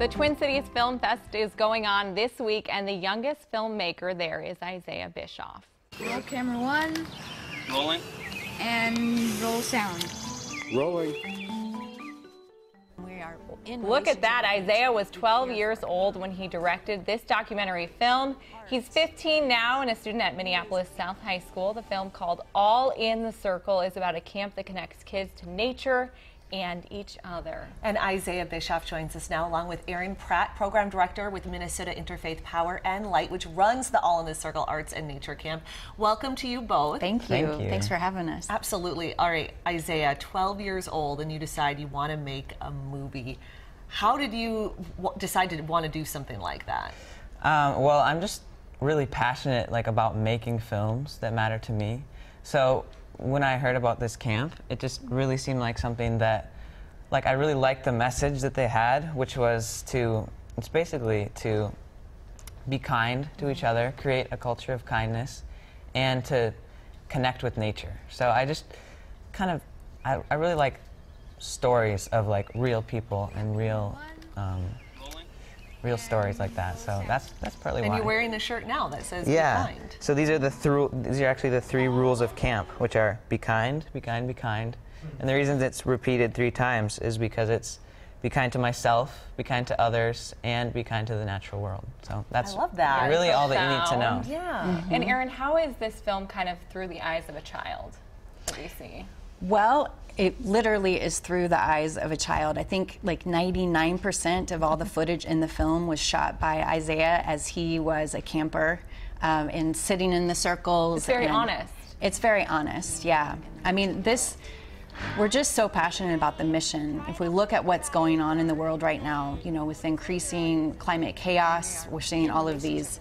The Twin Cities Film Fest is going on this week, and the youngest filmmaker there is Isaiah Bischoff. Roll camera one. Rolling. And roll sound. Rolling. Look at that. Isaiah was 12 years old when he directed this documentary film. He's 15 now and a student at Minneapolis South High School. The film, called All in the Circle, is about a camp that connects kids to nature and each other. And Isaiah Bischoff joins us now, along with Erin Pratt, Program Director with Minnesota Interfaith Power and Light, which runs the All in the Circle Arts and Nature Camp. Welcome to you both. Thank you. Thank you. Thanks for having us. Absolutely. All right, Isaiah, 12 years old, and you decide you want to make a movie. How did you decide to want to do something like that? Well, I'm just really passionate about making films that matter to me. So when I heard about this camp, it just really seemed like something that, I really liked the message that they had, which was it's basically to be kind to each other, create a culture of kindness, and to connect with nature. So I just I really like stories of real people and real stories like that. So that's partly why. And you're wearing a shirt now that says Be kind. So these are actually the 3 rules of camp, which are be kind, be kind, be kind. And the reason it's repeated 3 times is because it's be kind to myself, be kind to others, and be kind to the natural world. So that's I love that. really all that you need to know. Yeah. And Erin, how is this film kind of through the eyes of a child that we see? Well, it literally is through the eyes of a child. I think 99% of all the footage in the film was shot by Isaiah as he was a camper and sitting in the circles. It's very honest. It's very honest, yeah. I mean, we're just so passionate about the mission. If we look at what's going on in the world right now, with increasing climate chaos, we're seeing all of these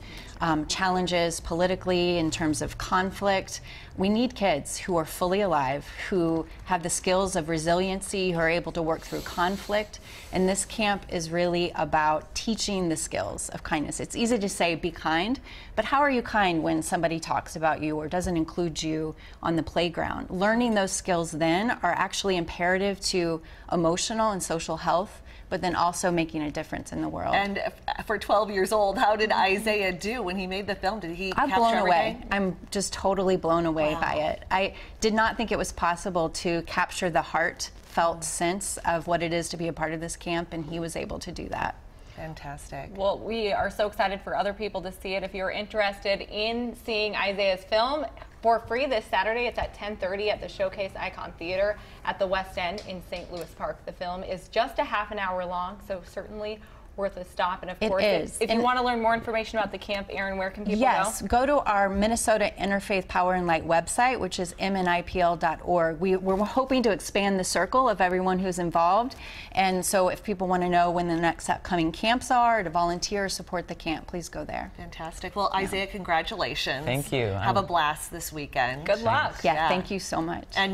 challenges politically in terms of conflict. We need kids who are fully alive, who have the skills of resiliency, who are able to work through conflict. And this camp is really about teaching the skills of kindness. It's easy to say be kind, but how are you kind when somebody talks about you or doesn't include you on the playground? Learning those skills then are actually imperative to emotional and social health, but then also making a difference in the world. And for 12 years old, how did Isaiah do when he made the film? Did he I'm capture blown everything? away. I'm just totally blown away by it. I did not think it was possible to capture the heartfelt sense of what it is to be a part of this camp, and he was able to do that. Fantastic. Well, we are so excited for other people to see it. If you're interested in seeing Isaiah's film for free this Saturday, it's at 10:30 at the Showcase Icon Theater at the West End in St. Louis Park. The film is just a half an hour long, so certainly worth a stop. And of course, if you want to learn more information about the camp, Erin, where can people go to our Minnesota Interfaith Power and Light website, which is mnipl.org. We're hoping to expand the circle of everyone who's involved. And so if people want to know when the next upcoming camps are, or to volunteer or support the camp, please go there. Fantastic. Well, Isaiah, congratulations. Thank you. Have a blast this weekend. Good luck. Yeah, thank you so much. And